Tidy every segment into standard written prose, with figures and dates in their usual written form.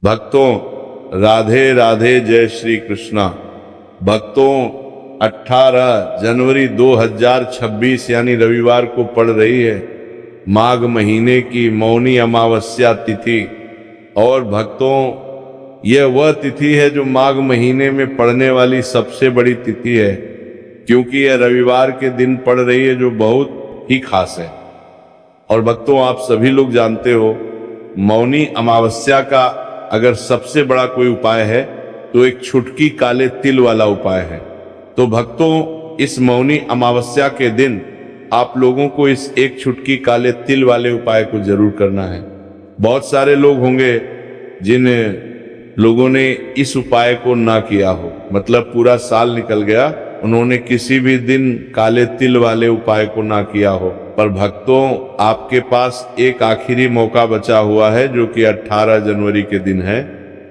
भक्तों राधे राधे, जय श्री कृष्णा। भक्तों 18 जनवरी 2026 यानी रविवार को पड़ रही है माघ महीने की मौनी अमावस्या तिथि। और भक्तों यह वह तिथि है जो माघ महीने में पड़ने वाली सबसे बड़ी तिथि है, क्योंकि यह रविवार के दिन पड़ रही है, जो बहुत ही खास है। और भक्तों आप सभी लोग जानते हो, मौनी अमावस्या का अगर सबसे बड़ा कोई उपाय है तो एक छुटकी काले तिल वाला उपाय है। तो भक्तों इस मौनी अमावस्या के दिन आप लोगों को इस एक छुटकी काले तिल वाले उपाय को जरूर करना है। बहुत सारे लोग होंगे जिन लोगों ने इस उपाय को ना किया हो, मतलब पूरा साल निकल गया, उन्होंने किसी भी दिन काले तिल वाले उपाय को ना किया हो। पर भक्तों आपके पास एक आखिरी मौका बचा हुआ है, जो कि 18 जनवरी के दिन है।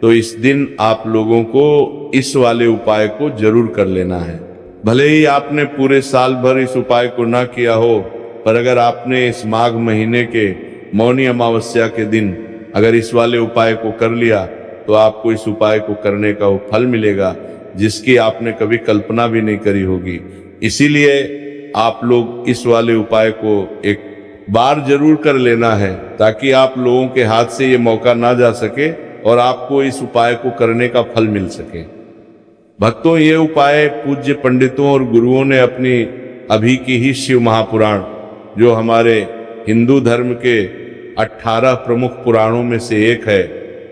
तो इस दिन आप लोगों को इस वाले उपाय को जरूर कर लेना है। भले ही आपने पूरे साल भर इस उपाय को ना किया हो, पर अगर आपने इस माघ महीने के मौनी अमावस्या के दिन अगर इस वाले उपाय को कर लिया तो आपको इस उपाय को करने का वो फल मिलेगा जिसकी आपने कभी कल्पना भी नहीं करी होगी। इसीलिए आप लोग इस वाले उपाय को एक बार जरूर कर लेना है, ताकि आप लोगों के हाथ से ये मौका ना जा सके और आपको इस उपाय को करने का फल मिल सके। भक्तों ये उपाय पूज्य पंडितों और गुरुओं ने अपनी अभी की ही शिव महापुराण, जो हमारे हिंदू धर्म के 18 प्रमुख पुराणों में से एक है,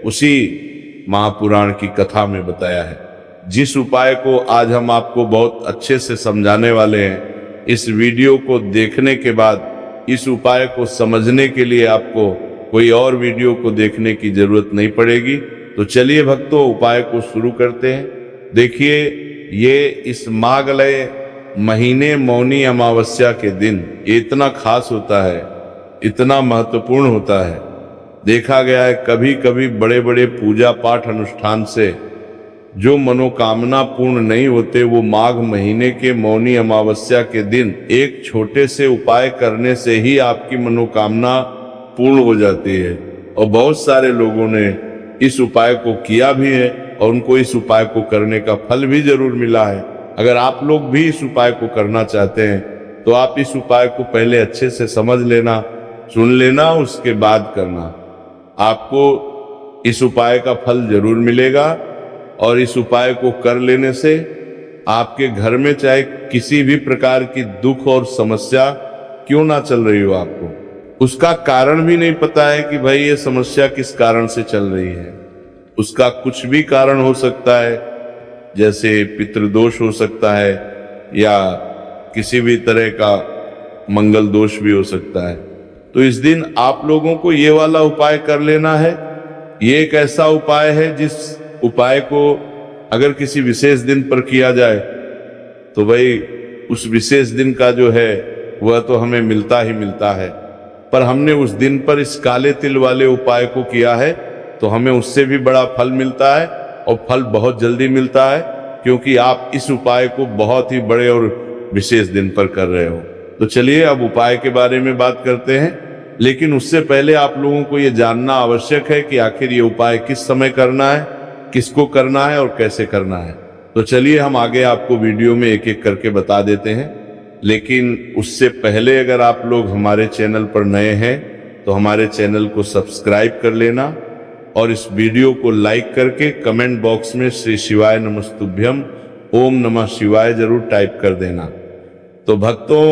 उसी महापुराण की कथा में बताया है। जिस उपाय को आज हम आपको बहुत अच्छे से समझाने वाले हैं, इस वीडियो को देखने के बाद इस उपाय को समझने के लिए आपको कोई और वीडियो को देखने की जरूरत नहीं पड़ेगी। तो चलिए भक्तों उपाय को शुरू करते हैं। देखिए ये इस माघलय महीने मौनी अमावस्या के दिन इतना खास होता है, इतना महत्वपूर्ण होता है। देखा गया है कभी कभी बड़े बड़े पूजा पाठ अनुष्ठान से जो मनोकामना पूर्ण नहीं होते, वो माघ महीने के मौनी अमावस्या के दिन एक छोटे से उपाय करने से ही आपकी मनोकामना पूर्ण हो जाती है। और बहुत सारे लोगों ने इस उपाय को किया भी है और उनको इस उपाय को करने का फल भी जरूर मिला है। अगर आप लोग भी इस उपाय को करना चाहते हैं तो आप इस उपाय को पहले अच्छे से समझ लेना, सुन लेना, उसके बाद करना। आपको इस उपाय का फल जरूर मिलेगा। और इस उपाय को कर लेने से आपके घर में चाहे किसी भी प्रकार की दुख और समस्या क्यों ना चल रही हो, आपको उसका कारण भी नहीं पता है कि भाई ये समस्या किस कारण से चल रही है। उसका कुछ भी कारण हो सकता है, जैसे पितृदोष हो सकता है या किसी भी तरह का मंगल दोष भी हो सकता है। तो इस दिन आप लोगों को ये वाला उपाय कर लेना है। ये एक ऐसा उपाय है जिस उपाय को अगर किसी विशेष दिन पर किया जाए तो भाई उस विशेष दिन का जो है वह तो हमें मिलता ही मिलता है। पर हमने उस दिन पर इस काले तिल वाले उपाय को किया है तो हमें उससे भी बड़ा फल मिलता है, और फल बहुत जल्दी मिलता है, क्योंकि आप इस उपाय को बहुत ही बड़े और विशेष दिन पर कर रहे हो। तो चलिए अब उपाय के बारे में बात करते हैं, लेकिन उससे पहले आप लोगों को ये जानना आवश्यक है कि आखिर ये उपाय किस समय करना है, किसको करना है और कैसे करना है। तो चलिए हम आगे आपको वीडियो में एक एक करके बता देते हैं। लेकिन उससे पहले अगर आप लोग हमारे चैनल पर नए हैं तो हमारे चैनल को सब्सक्राइब कर लेना और इस वीडियो को लाइक करके कमेंट बॉक्स में श्री शिवाय नमस्तुभ्यम ओम नमः शिवाय जरूर टाइप कर देना। तो भक्तों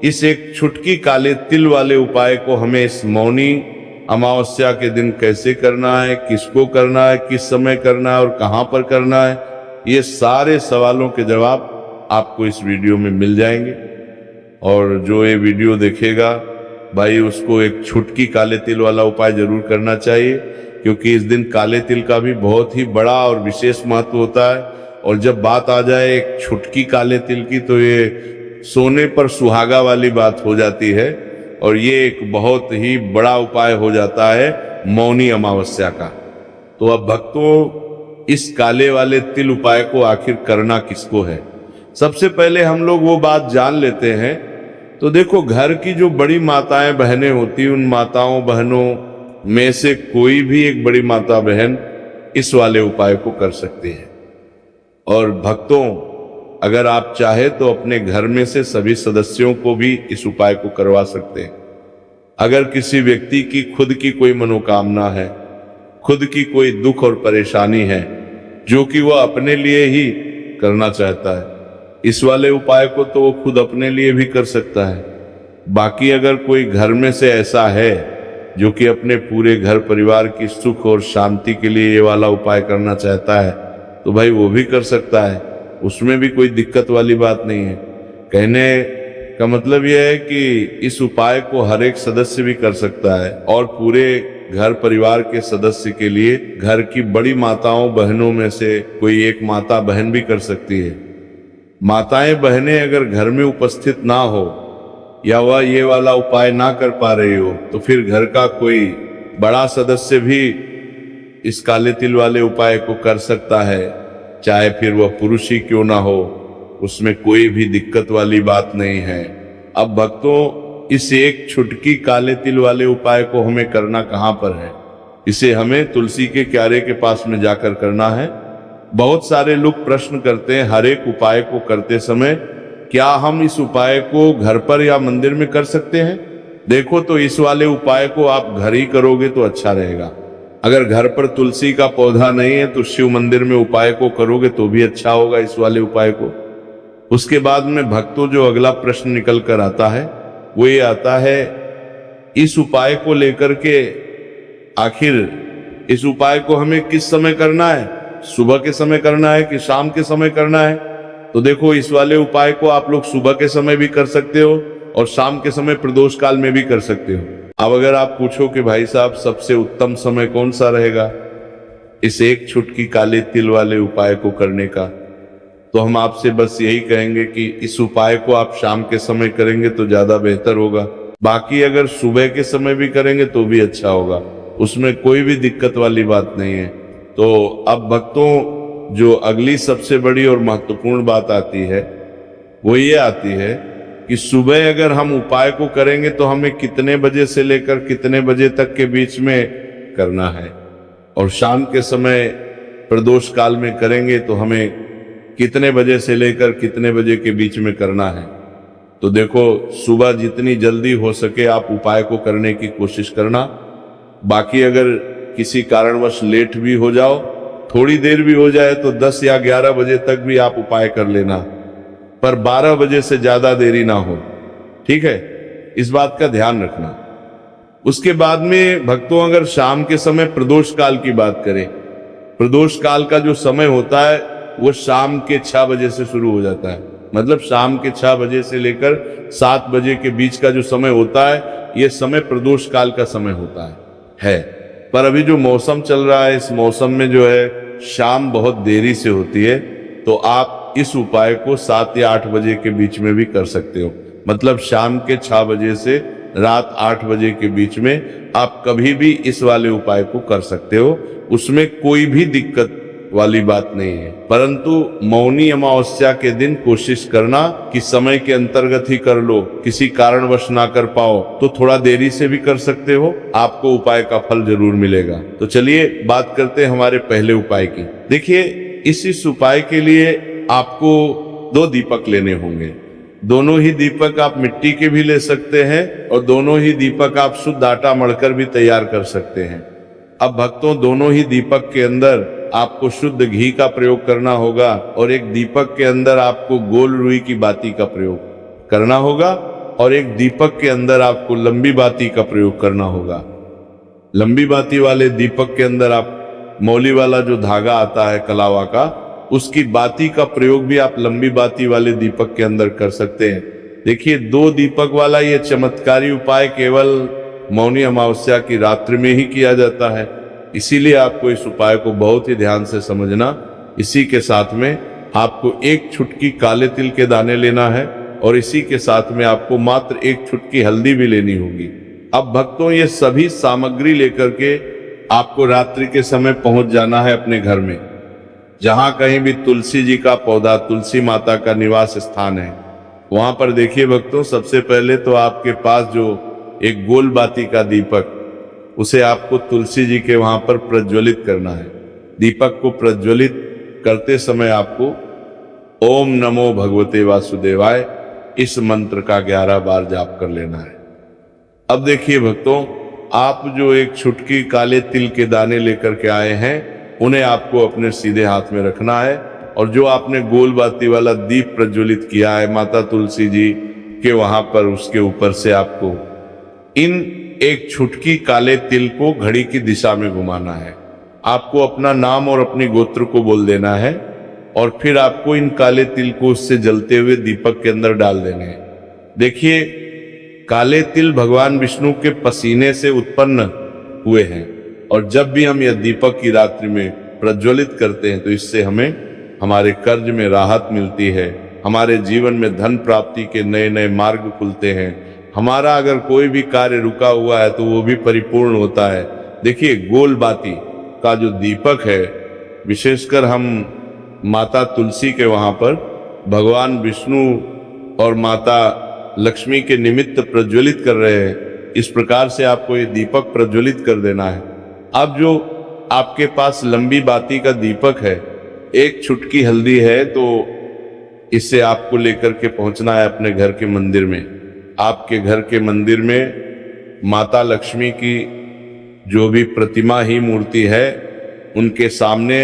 इस एक छुटकी काले तिल वाले उपाय को हमें इस मौनी अमावस्या के दिन कैसे करना है, किसको करना है, किस समय करना है और कहां पर करना है, ये सारे सवालों के जवाब आपको इस वीडियो में मिल जाएंगे। और जो ये वीडियो देखेगा भाई उसको एक छुटकी काले तिल वाला उपाय जरूर करना चाहिए, क्योंकि इस दिन काले तिल का भी बहुत ही बड़ा और विशेष महत्व होता है। और जब बात आ जाए एक छुटकी काले तिल की तो ये सोने पर सुहागा वाली बात हो जाती है, और ये एक बहुत ही बड़ा उपाय हो जाता है मौनी अमावस्या का। तो अब भक्तों इस काले वाले तिल उपाय को आखिर करना किसको है, सबसे पहले हम लोग वो बात जान लेते हैं। तो देखो घर की जो बड़ी माताएं बहनें होती, उन माताओं बहनों में से कोई भी एक बड़ी माता बहन इस वाले उपाय को कर सकते हैं। और भक्तों, अगर आप चाहे तो अपने घर में से सभी सदस्यों को भी इस उपाय को करवा सकते हैं। अगर किसी व्यक्ति की खुद की कोई मनोकामना है, खुद की कोई दुख और परेशानी है जो कि वह अपने लिए ही करना चाहता है, इस वाले उपाय को तो वो खुद अपने लिए भी कर सकता है। बाकी अगर कोई घर में से ऐसा है जो कि अपने पूरे घर परिवार की सुख और शांति के लिए ये वाला उपाय करना चाहता है, तो भाई वो भी कर सकता है, उसमें भी कोई दिक्कत वाली बात नहीं है। कहने का मतलब यह है कि इस उपाय को हर एक सदस्य भी कर सकता है और पूरे घर परिवार के सदस्य के लिए घर की बड़ी माताओं बहनों में से कोई एक माता बहन भी कर सकती है। माताएं बहनें अगर घर में उपस्थित ना हो या वह ये वाला उपाय ना कर पा रही हो, तो फिर घर का कोई बड़ा सदस्य भी इस काले तिल वाले उपाय को कर सकता है, चाहे फिर वह पुरुष ही क्यों ना हो, उसमें कोई भी दिक्कत वाली बात नहीं है। अब भक्तों, इस एक छुटकी काले तिल वाले उपाय को हमें करना कहाँ पर है? इसे हमें तुलसी के क्यारे के पास में जाकर करना है। बहुत सारे लोग प्रश्न करते हैं हर एक उपाय को करते समय, क्या हम इस उपाय को घर पर या मंदिर में कर सकते हैं? देखो, तो इस वाले उपाय को आप घर ही करोगे तो अच्छा रहेगा। अगर घर पर तुलसी का पौधा नहीं है तो शिव मंदिर में उपाय को करोगे तो भी अच्छा होगा इस वाले उपाय को। उसके बाद में भक्तों, जो अगला प्रश्न निकल कर आता है वो ये आता है, इस उपाय को लेकर के आखिर इस उपाय को हमें किस समय करना है? सुबह के समय करना है कि शाम के समय करना है? तो देखो, इस वाले उपाय को आप लोग सुबह के समय भी कर सकते हो और शाम के समय प्रदोष काल में भी कर सकते हो। अब अगर आप पूछो कि भाई साहब सबसे उत्तम समय कौन सा रहेगा इस एक छुटकी काले तिल वाले उपाय को करने का, तो हम आपसे बस यही कहेंगे कि इस उपाय को आप शाम के समय करेंगे तो ज्यादा बेहतर होगा। बाकी अगर सुबह के समय भी करेंगे तो भी अच्छा होगा, उसमें कोई भी दिक्कत वाली बात नहीं है। तो अब भक्तों, जो अगली सबसे बड़ी और महत्वपूर्ण बात आती है वो ये आती है कि सुबह अगर हम उपाय को करेंगे तो हमें कितने बजे से लेकर कितने बजे तक के बीच में करना है, और शाम के समय प्रदोष काल में करेंगे तो हमें कितने बजे से लेकर कितने बजे के बीच में करना है। तो देखो, सुबह जितनी जल्दी हो सके आप उपाय को करने की कोशिश करना। बाकी अगर किसी कारणवश लेट भी हो जाओ, थोड़ी देर भी हो जाए, तो 10 या 11 बजे तक भी आप उपाय कर लेना, पर 12 बजे से ज्यादा देरी ना हो, ठीक है? इस बात का ध्यान रखना। उसके बाद में भक्तों, अगर शाम के समय प्रदोष काल की बात करें, प्रदोष काल का जो समय होता है वो शाम के 6 बजे से शुरू हो जाता है। मतलब शाम के 6 बजे से लेकर 7 बजे के बीच का जो समय होता है, ये समय प्रदोष काल का समय होता है। पर अभी जो मौसम चल रहा है, इस मौसम में जो है शाम बहुत देरी से होती है, तो आप इस उपाय को 7 या 8 बजे के बीच में भी कर सकते हो। मतलब शाम के 6 बजे से रात 8 बजे के बीच में आप कभी भी इस वाले उपाय को कर सकते हो, उसमें कोई भी दिक्कत वाली बात नहीं है। परंतु मौनी अमावस्या के दिन कोशिश करना कि समय के अंतर्गत ही कर लो, किसी कारणवश ना कर पाओ तो थोड़ा देरी से भी कर सकते हो, आपको उपाय का फल जरूर मिलेगा। तो चलिए बात करते हैं हमारे पहले उपाय की। देखिए, इस उपाय के लिए आपको 2 दीपक लेने होंगे। दोनों ही दीपक आप मिट्टी के भी ले सकते हैं और दोनों ही दीपक आप शुद्ध आटा मढ़कर भी तैयार कर सकते हैं। अब भक्तों, दोनों ही दीपक के अंदर आपको शुद्ध घी का प्रयोग करना होगा और एक दीपक के अंदर आपको गोल रुई की बाती का प्रयोग करना होगा और एक दीपक के अंदर आपको लंबी बाती का प्रयोग करना होगा। लंबी बाती वाले दीपक के अंदर आप मौली वाला जो धागा आता है कलावा का, उसकी बाती का प्रयोग भी आप लंबी बाती वाले दीपक के अंदर कर सकते हैं। देखिए, 2 दीपक वाला ये चमत्कारी उपाय केवल मौनी अमावस्या की रात्रि में ही किया जाता है, इसीलिए आपको इस उपाय को बहुत ही ध्यान से समझना। इसी के साथ में आपको 1 छुटकी काले तिल के दाने लेना है और इसी के साथ में आपको मात्र 1 छुटकी हल्दी भी लेनी होगी। अब भक्तों, ये सभी सामग्री लेकर के आपको रात्रि के समय पहुंच जाना है अपने घर में, जहां कहीं भी तुलसी जी का पौधा, तुलसी माता का निवास स्थान है, वहां पर देखिए भक्तों, सबसे पहले तो आपके पास जो एक गोल बाती का दीपक, उसे आपको तुलसी जी के वहां पर प्रज्वलित करना है। दीपक को प्रज्वलित करते समय आपको ओम नमो भगवते वासुदेवाय इस मंत्र का 11 बार जाप कर लेना है। अब देखिए भक्तों, आप जो एक छुटकी काले तिल के दाने लेकर के आए हैं, उन्हें आपको अपने सीधे हाथ में रखना है। और जो आपने गोल बाती वाला दीप प्रज्वलित किया है माता तुलसी जी के वहां पर, उसके ऊपर से आपको इन एक छुटकी काले तिल को घड़ी की दिशा में घुमाना है। आपको अपना नाम और अपनी गोत्र को बोल देना है और फिर आपको इन काले तिल को उससे जलते हुए दीपक के अंदर डाल देने हैं। देखिए, काले तिल भगवान विष्णु के पसीने से उत्पन्न हुए हैं और जब भी हम यह दीपक की रात्रि में प्रज्वलित करते हैं तो इससे हमें हमारे कर्ज में राहत मिलती है, हमारे जीवन में धन प्राप्ति के नए नए मार्ग खुलते हैं, हमारा अगर कोई भी कार्य रुका हुआ है तो वो भी परिपूर्ण होता है। देखिए, गोल बाती का जो दीपक है, विशेषकर हम माता तुलसी के वहां पर भगवान विष्णु और माता लक्ष्मी के निमित्त प्रज्वलित कर रहे हैं। इस प्रकार से आपको ये दीपक प्रज्वलित कर देना है। अब जो आपके पास लंबी बाती का दीपक है, एक छुटकी हल्दी है, तो इससे आपको लेकर के पहुंचना है अपने घर के मंदिर में। आपके घर के मंदिर में माता लक्ष्मी की जो भी प्रतिमा ही मूर्ति है, उनके सामने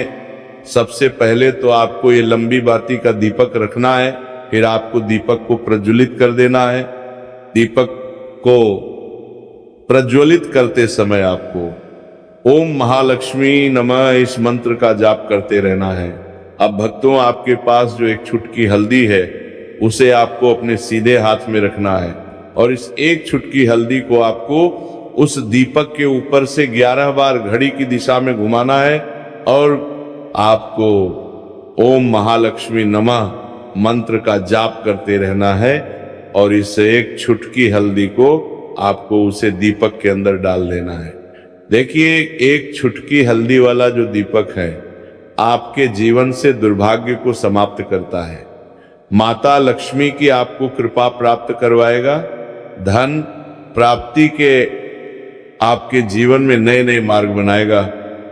सबसे पहले तो आपको ये लंबी बाती का दीपक रखना है। फिर आपको दीपक को प्रज्वलित कर देना है। दीपक को प्रज्वलित करते समय आपको ओम महालक्ष्मी नमः इस मंत्र का जाप करते रहना है। अब भक्तों, आपके पास जो एक छुटकी हल्दी है, उसे आपको अपने सीधे हाथ में रखना है और इस एक छुटकी हल्दी को आपको उस दीपक के ऊपर से 11 बार घड़ी की दिशा में घुमाना है और आपको ओम महालक्ष्मी नमः मंत्र का जाप करते रहना है और इस एक छुटकी हल्दी को आपको उसे दीपक के अंदर डाल देना है। देखिए, एक छुटकी हल्दी वाला जो दीपक है, आपके जीवन से दुर्भाग्य को समाप्त करता है, माता लक्ष्मी की आपको कृपा प्राप्त करवाएगा, धन प्राप्ति के आपके जीवन में नए नए मार्ग बनाएगा।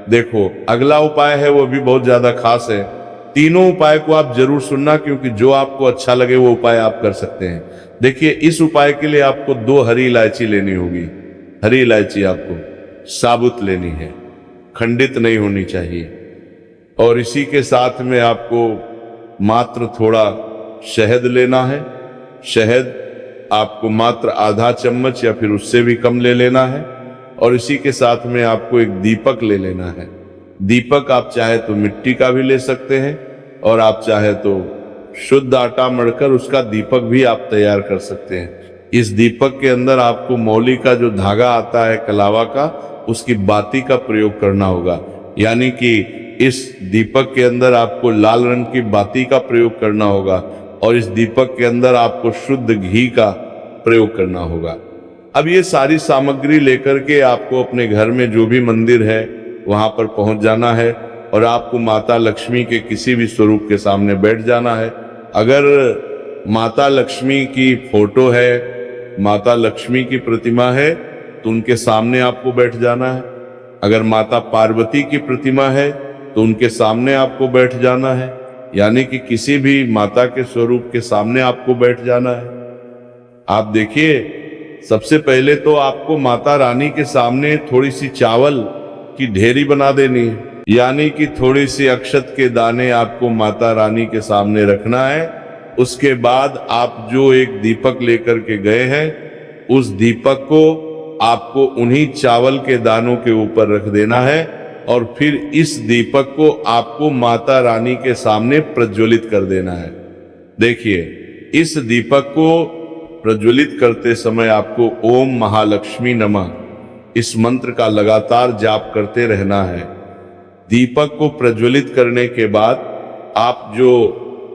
देखो, अगला उपाय है वो भी बहुत ज्यादा खास है। तीनों उपाय को आप जरूर सुनना, क्योंकि जो आपको अच्छा लगे वो उपाय आप कर सकते हैं। देखिए, इस उपाय के लिए आपको 2 हरी इलायची लेनी होगी। हरी इलायची आपको साबुत लेनी है, खंडित नहीं होनी चाहिए। और इसी के साथ में आपको मात्र थोड़ा शहद लेना है। शहद आपको मात्र आधा चम्मच या फिर उससे भी कम ले लेना है। और इसी के साथ में आपको एक दीपक ले लेना है। दीपक आप चाहे तो मिट्टी का भी ले सकते हैं और आप चाहे तो शुद्ध आटा मढ़कर उसका दीपक भी आप तैयार कर सकते हैं। इस दीपक के अंदर आपको मौली का जो धागा आता है कलावा का, उसकी बाती का प्रयोग करना होगा। यानी कि इस दीपक के अंदर आपको लाल रंग की बाती का प्रयोग करना होगा और इस दीपक के अंदर आपको शुद्ध घी का प्रयोग करना होगा। अब ये सारी सामग्री लेकर के आपको अपने घर में जो भी मंदिर है वहां पर पहुंच जाना है और आपको माता लक्ष्मी के किसी भी स्वरूप के सामने बैठ जाना है। अगर माता लक्ष्मी की फोटो है, माता लक्ष्मी की प्रतिमा है, तो उनके सामने आपको बैठ जाना है। अगर माता पार्वती की प्रतिमा है तो उनके सामने आपको बैठ जाना है। यानी कि किसी भी माता के स्वरूप के सामने आपको बैठ जाना है। आप देखिए, सबसे पहले तो आपको माता रानी के सामने थोड़ी सी चावल की ढेरी बना देनी है। यानी कि थोड़ी सी अक्षत के दाने आपको माता रानी के सामने रखना है। उसके बाद आप जो एक दीपक लेकर के गए हैं, उस दीपक को आपको उन्हीं चावल के दानों के ऊपर रख देना है और फिर इस दीपक को आपको माता रानी के सामने प्रज्वलित कर देना है। देखिए, इस दीपक को प्रज्वलित करते समय आपको ओम महालक्ष्मी नमः इस मंत्र का लगातार जाप करते रहना है। दीपक को प्रज्वलित करने के बाद आप जो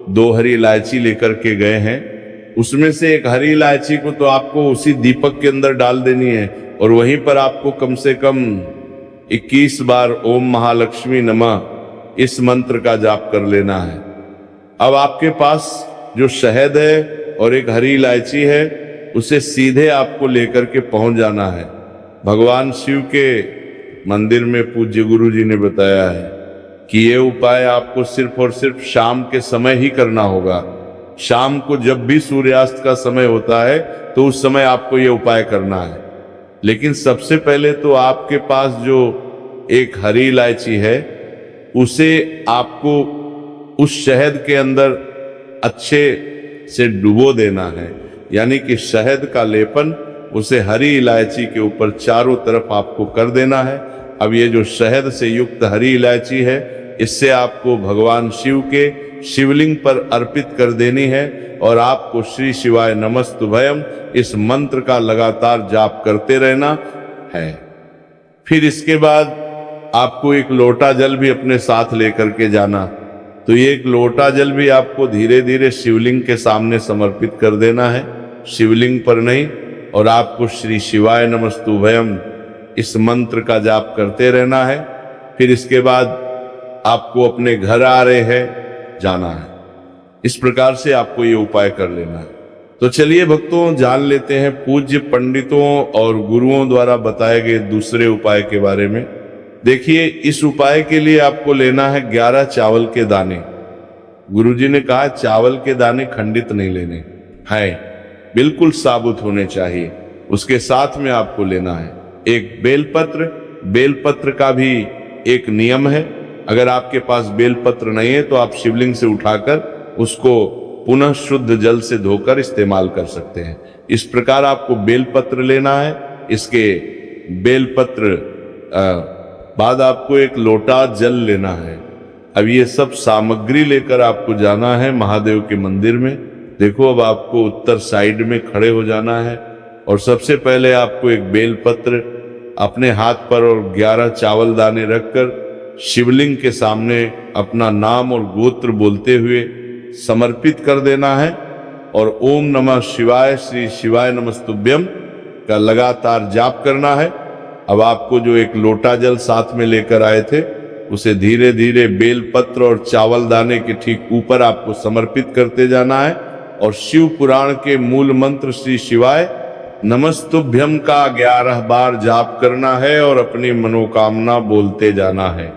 2 हरी इलायची लेकर के गए हैं, उसमें से एक हरी इलायची को तो आपको उसी दीपक के अंदर डाल देनी है और वहीं पर आपको कम से कम 21 बार ओम महालक्ष्मी नमः इस मंत्र का जाप कर लेना है। अब आपके पास जो शहद है और एक हरी इलायची है, उसे सीधे आपको लेकर के पहुंच जाना है। भगवान शिव के मंदिर में पूज्य गुरु जी ने बताया है कि ये उपाय आपको सिर्फ और सिर्फ शाम के समय ही करना होगा। शाम को जब भी सूर्यास्त का समय होता है तो उस समय आपको ये उपाय करना है। लेकिन सबसे पहले तो आपके पास जो एक हरी इलायची है उसे आपको उस शहद के अंदर अच्छे से डुबो देना है, यानी कि शहद का लेपन उसे हरी इलायची के ऊपर चारों तरफ आपको कर देना है। अब ये जो शहद से युक्त हरी इलायची है इससे आपको भगवान शिव के शिवलिंग पर अर्पित कर देनी है और आपको श्री शिवाय नमस्तुभयम इस मंत्र का लगातार जाप करते रहना है। फिर इसके बाद आपको एक लोटा जल भी अपने साथ लेकर के जाना। तो ये एक लोटा जल भी आपको धीरे धीरे शिवलिंग के सामने समर्पित कर देना है, शिवलिंग पर नहीं, और आपको श्री शिवाय नमस्तुभयम इस मंत्र का जाप करते रहना है। फिर इसके बाद आपको अपने घर आ रहे हैं जाना है। इस प्रकार से आपको ये उपाय कर लेना है। तो चलिए भक्तों, जान लेते हैं पूज्य पंडितों और गुरुओं द्वारा बताए गए दूसरे उपाय के बारे में। देखिए, इस उपाय के लिए आपको लेना है 11 चावल के दाने। गुरुजी ने कहा चावल के दाने खंडित नहीं लेने हैं, बिल्कुल साबुत होने चाहिए। उसके साथ में आपको लेना है एक बेलपत्र। बेलपत्र का भी एक नियम है, अगर आपके पास बेलपत्र नहीं है तो आप शिवलिंग से उठाकर उसको पुनः शुद्ध जल से धोकर इस्तेमाल कर सकते हैं। इस प्रकार आपको बेलपत्र लेना है। इसके बेलपत्र बाद आपको एक लोटा जल लेना है। अब ये सब सामग्री लेकर आपको जाना है महादेव के मंदिर में। देखो, अब आपको उत्तर साइड में खड़े हो जाना है और सबसे पहले आपको एक बेलपत्र अपने हाथ पर और 11 चावल दाने रखकर शिवलिंग के सामने अपना नाम और गोत्र बोलते हुए समर्पित कर देना है और ओम नमः शिवाय श्री शिवाय नमस्तुभ्यम का लगातार जाप करना है। अब आपको जो एक लोटा जल साथ में लेकर आए थे उसे धीरे धीरे बेलपत्र और चावल दाने के ठीक ऊपर आपको समर्पित करते जाना है और शिव पुराण के मूल मंत्र श्री शिवाय नमस्तुभ्यम का 11 बार जाप करना है और अपनी मनोकामना बोलते जाना है।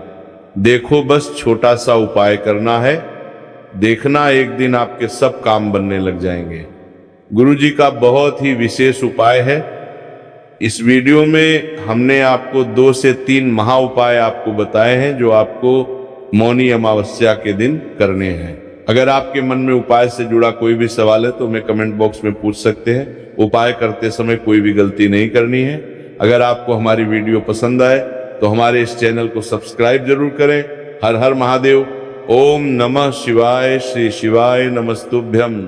देखो, बस छोटा सा उपाय करना है, देखना एक दिन आपके सब काम बनने लग जाएंगे। गुरुजी का बहुत ही विशेष उपाय है। इस वीडियो में हमने आपको 2 से 3 महा उपाय आपको बताए हैं जो आपको मौनी अमावस्या के दिन करने हैं। अगर आपके मन में उपाय से जुड़ा कोई भी सवाल है तो हमें कमेंट बॉक्स में पूछ सकते हैं। उपाय करते समय कोई भी गलती नहीं करनी है। अगर आपको हमारी वीडियो पसंद आए तो हमारे इस चैनल को सब्सक्राइब जरूर करें। हर हर महादेव। ओम नमः शिवाय श्री शिवाय नमस्तुभ्यम।